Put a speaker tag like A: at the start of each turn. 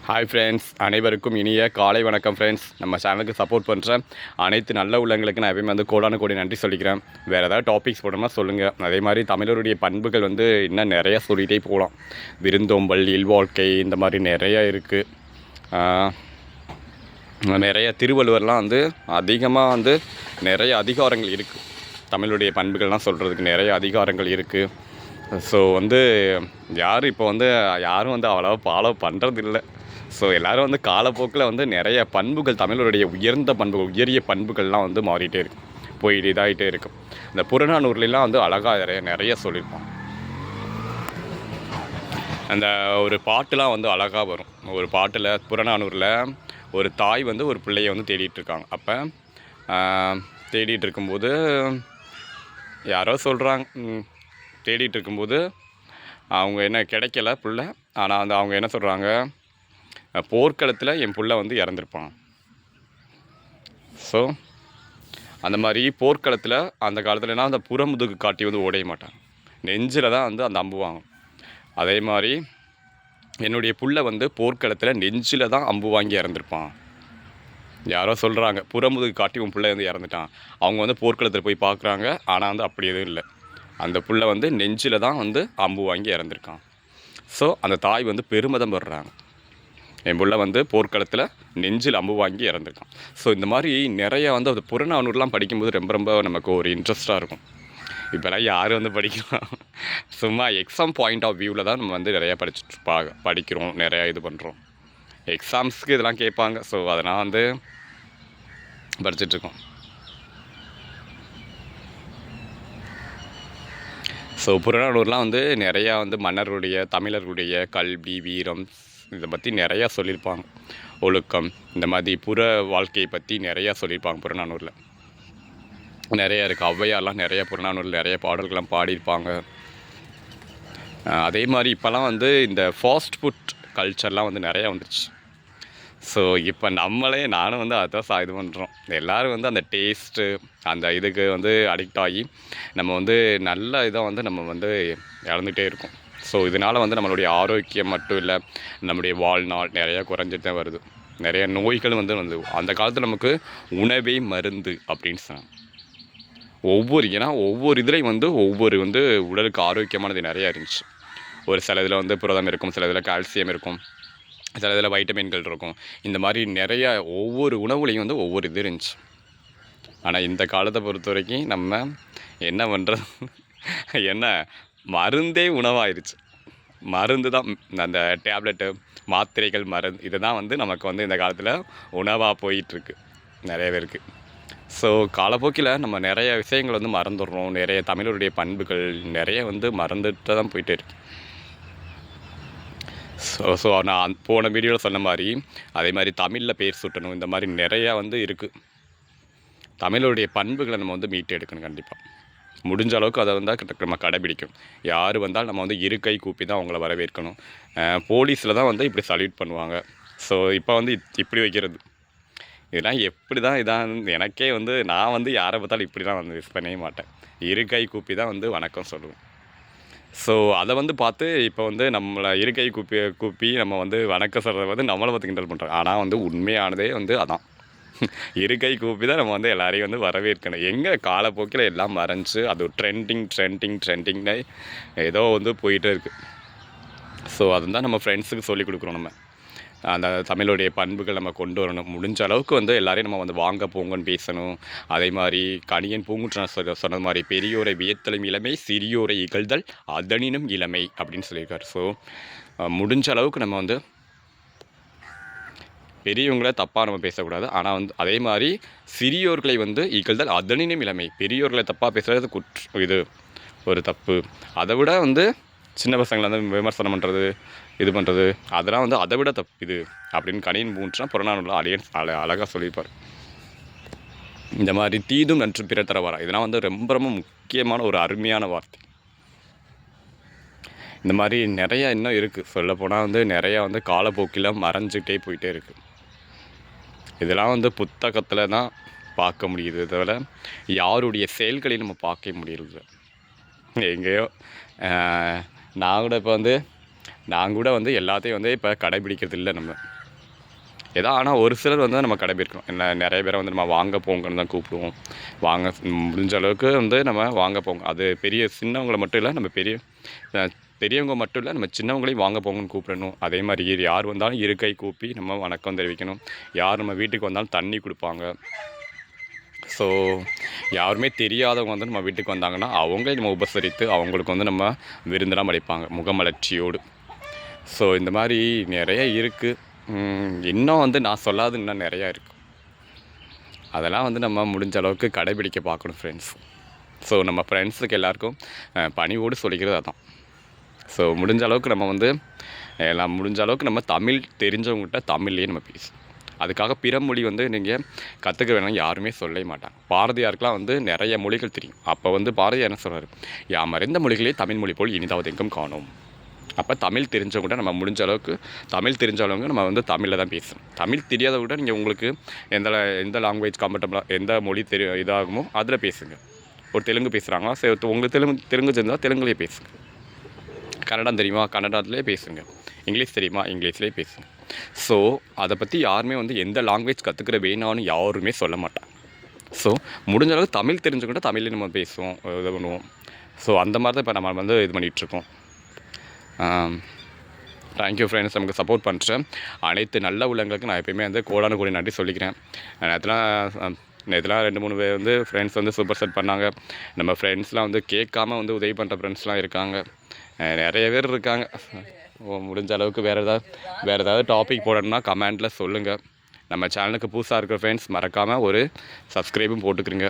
A: Hi friends, அனைவருக்கும் இனிய காலை வணக்கம் ஃப்ரெண்ட்ஸ். நம்ம சேனலுக்கு சப்போர்ட் பண்ணுறேன் அனைத்து நல்ல உள்ளங்களுக்கு நான் எப்பயுமே வந்து கோடான கோடி நன்றி சொல்லிக்கிறேன். வேறு ஏதாவது டாபிக்ஸ் போடணும்னா சொல்லுங்கள். அதே மாதிரி தமிழருடைய பண்புகள் வந்து இன்னும் நிறையா சொல்லிகிட்டே போகலாம். விருந்தோம்பல், இல்வாழ்க்கை, இந்த மாதிரி நிறையா இருக்குது. நிறைய திருவள்ளுவர்லாம் வந்து அதிகமாக வந்து நிறைய அதிகாரங்கள் இருக்குது. தமிழுடைய பண்புகள்லாம் சொல்கிறதுக்கு நிறைய அதிகாரங்கள் இருக்குது. ஸோ வந்து யாரும் வந்து அவ்வளோவா ஃபாலோ பண்ணுறதில்ல. ஸோ எல்லோரும் வந்து காலப்போக்கில் வந்து நிறைய பண்புகள், தமிழருடைய உயர்ந்த பண்புகள், உயரிய பண்புகள்லாம் வந்து மாறிட்டே இருக்கும், போயிட்டு இதாகிட்டே இருக்கும். இந்த புறநானூறுலாம் வந்து அழகாக நிறைய சொல்லியிருப்பான். அந்த ஒரு பாட்டுலாம் வந்து அழகாக வரும். ஒரு பாட்டில் புறநானூரில் ஒரு தாய் வந்து ஒரு பிள்ளையை வந்து தேடிட்டுருக்காங்க. அப்போ தேடிட்டு இருக்கும்போது யாரோ சொல்கிறாங்க, தேடிட்டு இருக்கும்போது அவங்க என்ன கிடைக்கல பிள்ளை. ஆனால் வந்து அவங்க என்ன சொல்கிறாங்க, போர்க்களத்தில் என் பிள்ளை வந்து இறந்துருப்பான். ஸோ அந்த மாதிரி போர்க்களத்தில் அந்த காலத்துலனா அந்த புறமுதுகு காட்டி வந்து ஓடைய மாட்டாங்க, நெஞ்சில் தான் வந்து அந்த அம்பு வாங்கும். அதே மாதிரி என்னுடைய புள்ள வந்து போர்க்களத்தில் நெஞ்சில் தான் அம்பு வாங்கி இறந்துருப்பான். யாரோ சொல்கிறாங்க புறமுதுகு காட்டி உன் பிள்ளை வந்து இறந்துட்டான். அவங்க வந்து போர்க்களத்தில் போய் பார்க்குறாங்க. ஆனால் வந்து அப்படி எதுவும் இல்லை, அந்த புள்ள வந்து நெஞ்சில் தான் வந்து அம்பு வாங்கி இறந்துருக்கான். ஸோ அந்த தாய் வந்து பெருமிதம் படுறாங்க, என் புள்ள வந்து போர்க்களத்தில் நெஞ்சில் அம்பு வாங்கி இறந்துருக்கான். ஸோ இந்த மாதிரி நிறையா வந்து அது புறநானூறுலாம் படிக்கும்போது ரொம்ப ரொம்ப நமக்கு ஒரு இன்ட்ரெஸ்ட்டாக இருக்கும். இப்போலாம் யார் வந்து படிக்கிறோம், சும்மா எக்ஸாம் பாயிண்ட் ஆஃப் வியூவில் தான் நம்ம வந்து நிறையா படிக்கிறோம், நிறையா இது பண்ணுறோம். எக்ஸாம்ஸுக்கு இதெல்லாம் கேட்பாங்க. ஸோ அதெல்லாம் வந்து படிச்சிட்ருக்கோம். ஸோ புறநானூறுலாம் வந்து நிறையா வந்து மன்னருடைய, தமிழர்களுடைய கல்வி, வீரம், இதை பற்றி நிறையா சொல்லியிருப்பாங்க. ஒழுக்கம், இந்த மாதிரி புற வாழ்க்கையை பற்றி நிறையா சொல்லியிருப்பாங்க புறநானூரில். நிறையா இருக்குது. ஔவையார்லாம் நிறையா புறநானூரில் நிறைய பாடல்கள்லாம் பாடியிருப்பாங்க. அதே மாதிரி இப்போலாம் வந்து இந்த ஃபாஸ்ட் ஃபுட் கல்ச்சர்லாம் வந்து நிறையா வந்துடுச்சு. ஸோ இப்போ நானும் வந்து அதான் இது பண்ணுறோம். எல்லோரும் வந்து அந்த டேஸ்ட்டு, அந்த இதுக்கு வந்து அடிக்ட் ஆகி நம்ம வந்து நல்ல இதை வந்து நம்ம வந்து இழந்துகிட்டே இருக்கோம். ஸோ இதனால் வந்து நம்மளுடைய ஆரோக்கியம் மட்டும் இல்லை, நம்முடைய வாழ்நாள் நிறையா குறைஞ்சிட்டு தான் வருது. நிறைய நோய்கள் வந்து அந்த காலத்தில் நமக்கு உணவே மருந்து அப்படின்னு சொன்னாங்க. ஏன்னா ஒவ்வொரு இதுலேயும் வந்து ஒவ்வொரு வந்து உடலுக்கு ஆரோக்கியமானது நிறையா இருந்துச்சு. ஒரு சில இதில் வந்து புரதம் இருக்கும், சில இதில் கால்சியம் இருக்கும், சில இதில் வைட்டமின்கள் இருக்கும். இந்த மாதிரி நிறையா ஒவ்வொரு உணவுலையும் வந்து ஒவ்வொரு இது இருந்துச்சு. ஆனால் இந்த காலத்தை பொறுத்த வரைக்கும் நம்ம என்ன பண்ணுறது, என்ன மருந்தே உணவாயிருச்சு. மருந்து தான், அந்த டேப்லெட்டு, மாத்திரைகள், மருந்து, இதை தான் வந்து நமக்கு வந்து இந்த காலத்தில் உணவாக போயிட்டுருக்கு நிறைய பேருக்கு. ஸோ காலப்போக்கில் நம்ம நிறைய விஷயங்கள் வந்து மறந்துடுறோம். நிறைய தமிழருடைய பண்புகள் நிறைய வந்து மறந்துட்டு தான் போயிட்டே இருக்கு. ஸோ நான் போன வீடியோவில் சொன்ன மாதிரி அதே மாதிரி தமிழில் பேர் சுட்டணும், இந்த மாதிரி நிறையா வந்து இருக்குது. தமிழருடைய பண்புகளை நம்ம வந்து மீட்டு எடுக்கணும். கண்டிப்பாக முடிஞ்ச அளவுக்கு அதை வந்து நம்ம கடைபிடிக்கணும். யார் வந்தாலும் நம்ம வந்து இருக்கை கூப்பி தான் அவங்கள வரவேற்கணும். போலீஸில் தான் வந்து இப்படி சல்யூட் பண்ணுவாங்க. ஸோ இப்போ வந்து இப்படி வைக்கிறது, இதெல்லாம் எப்படி தான் இதான் எனக்கே வந்து நான் வந்து யாரை பார்த்தாலும் இப்படி தான் வந்து யூஸ் பண்ணவே மாட்டேன். இருக்கை கூப்பி தான் வந்து வணக்கம் சொல்லுவேன். ஸோ அதை வந்து பார்த்து இப்போ வந்து நம்மளை இருக்கை கூப்பி நம்ம வந்து வணக்கம் சொல்கிறத வந்து நம்மளை பார்த்து கிண்டல் பண்ணுறோம். ஆனால் வந்து உண்மையானதே வந்து அதான், இருக்கை கூப்பி தான் நம்ம வந்து எல்லாரையும் வந்து வரவேற்கணும். எங்கே காலப்போக்கில் எல்லாம் மறைஞ்சு அது ட்ரெண்டிங்னு ஏதோ வந்து போயிட்டே இருக்குது. ஸோ அதுதான் நம்ம ஃப்ரெண்ட்ஸுக்கு சொல்லிக் கொடுக்குறோம். நம்ம அந்த தமிழுடைய பண்புகள் நம்ம கொண்டு வரணும். முடிஞ்ச அளவுக்கு வந்து எல்லாரையும் நம்ம வந்து வாங்க போங்கன்னு பேசணும். அதே மாதிரி கணியன் பூங்குன்றன் சொன்னது மாதிரி பெரியோரை வியத்தலும் இளமை, சிறியோரை இகழ்தல் அதனினும் இளமை அப்படின்னு சொல்லியிருக்காரு. ஸோ முடிஞ்ச அளவுக்கு நம்ம வந்து பெரியவங்கள தப்பாக நம்ம பேசக்கூடாது. ஆனால் வந்து அதே மாதிரி சிறியோர்களை வந்து இகழ்தல் அதனினும் இளமை. பெரியோர்களை தப்பாக பேசுகிறது இது ஒரு தப்பு. அதை விட வந்து சின்ன பசங்களை வந்து விமர்சனம் பண்ணுறது, இது பண்ணுறது, அதெல்லாம் வந்து அதை விட தப்பு இது அப்படின்னு கணியன் பூங்குன்றன் புறநானூரில் அழகாக சொல்லியிருப்பார். இந்த மாதிரி தீதும் நன்று பிற தரவாரா, இதெல்லாம் வந்து ரொம்ப ரொம்ப முக்கியமான ஒரு அருமையான வார்த்தை. இந்த மாதிரி நிறையா இன்னும் இருக்குது. சொல்லப்போனால் வந்து நிறையா வந்து காலப்போக்கில் மறைஞ்சிக்கிட்டே போயிட்டே இருக்குது. இதெல்லாம் வந்து புத்தகத்தில் தான் பார்க்க முடியுது, தவிர யாருடைய செயல்களையும் நம்ம பார்க்க முடியல. எங்கேயோ நான் கூட வந்து எல்லாத்தையும் வந்து இப்போ கடைபிடிக்கிறது இல்லை. நம்ம ஆனால் ஒரு சிலர் வந்து நம்ம கடைபிடிக்கணும். என்ன நிறைய பேரை வந்து நம்ம வாங்க போங்கன்னு தான் கூப்பிடுவோம். வாங்க முடிஞ்ச அளவுக்கு வந்து நம்ம வாங்க போங்க. அது பெரிய சின்னவங்களை மட்டும் இல்லை, நம்ம பெரியவங்க மட்டும் இல்லை, நம்ம சின்னவங்களையும் வாங்க போங்கன்னு கூப்பிடணும். அதே மாதிரி யார் வந்தாலும் இரு கை கூப்பி நம்ம வணக்கம் தெரிவிக்கணும். யார் நம்ம வீட்டுக்கு வந்தாலும் தண்ணி கொடுப்பாங்க. ஸோ யாருமே தெரியாதவங்க வந்து நம்ம வீட்டுக்கு வந்தாங்கன்னா அவங்களே நம்ம உபசரித்து அவங்களுக்கு வந்து நம்ம விருந்தெல்லாம் அளிப்பாங்க முகமலர்ச்சியோடு. ஸோ இந்த மாதிரி நிறைய இருக்குது. இன்னும் வந்து நான் சொல்லாது இன்னும் நிறையா இருக்குது. அதெல்லாம் வந்து நம்ம முடிஞ்ச அளவுக்கு கடைபிடிக்க பார்க்கணும் ஃப்ரெண்ட்ஸ். ஸோ நம்ம ஃப்ரெண்ட்ஸுக்கு எல்லாேருக்கும் பணிவோடு சொல்லிக்கிறது அதான். ஸோ முடிஞ்ச அளவுக்கு நம்ம வந்து எல்லாம் முடிஞ்ச அளவுக்கு நம்ம தமிழ் தெரிஞ்சவங்ககிட்ட தமிழ்லேயே நம்ம பேசணும். அதுக்காக பிற மொழி வந்து நீங்கள் கற்றுக்க வேணாம் யாருமே சொல்லவே மாட்டாங்க. பாரதியாருக்கெலாம் வந்து நிறைய மொழிகள் தெரியும். அப்போ வந்து பாரதியார் என்ன சொல்கிறார், யாமறிந்த மொழிகளே தமிழ் மொழி போல் இனிதாவது எங்கும் காணோம். அப்போ தமிழ் தெரிஞ்சவங்ககிட்ட நம்ம முடிஞ்ச அளவுக்கு தமிழ் தெரிஞ்சவங்க நம்ம வந்து தமிழில் தான் பேசணும். தமிழ் தெரியாதவங்ககிட்ட நீங்கள் உங்களுக்கு எந்த லாங்குவேஜ் கம்ஃபர்டபுளாக எந்த மொழி இதாகுமோ அதில் பேசுங்க. ஒரு தெலுங்கு பேசுகிறாங்களா, சரி உங்களுக்கு தெலுங்கு தெரிஞ்சால் தெலுங்குலேயே பேசுங்க. கன்னடம் தெரியுமா, கன்னடத்துலேயே பேசுங்க. இங்கிலீஷ் தெரியுமா, இங்கிலீஷ்லேயே பேசுங்க. ஸோ அதை பற்றி யாருமே வந்து எந்த லாங்குவேஜ் கற்றுக்கிற வேணான்னு யாருமே சொல்ல மாட்டாங்க. ஸோ முடிஞ்ச அளவுக்கு தமிழ் தெரிஞ்சுக்கிட்டால் தமிழ்லேயே நம்ம பேசுவோம், இது பண்ணுவோம். ஸோ அந்த மாதிரி தான் இப்போ நம்ம வந்து இது பண்ணிகிட்ருக்கோம். Thank you friends. நமக்கு சப்போர்ட் பண்ணுறேன் அனைத்து நல்ல உள்ளங்களுக்கு நான் எப்பயுமே வந்து கோடான கோடி நன்றி சொல்லிக்கிறேன். நேற்றுலாம் 2-3 பேர் வந்து ஃப்ரெண்ட்ஸ் வந்து சூப்பர் செட் பண்ணாங்க. நம்ம ஃப்ரெண்ட்ஸ்லாம் வந்து கேட்காம வந்து உதவி பண்ணுற ஃப்ரெண்ட்ஸ்லாம் இருக்காங்க, நிறைய பேர் இருக்காங்க. முடிஞ்ச அளவுக்கு வேறு ஏதாவது டாபிக் போடணும்னா கமெண்ட்டில் சொல்லுங்கள். நம்ம சேனலுக்கு புதுசாக இருக்கிற ஃப்ரெண்ட்ஸ் மறக்காமல் ஒரு சப்ஸ்கிரைபும் போட்டுக்கிறங்க.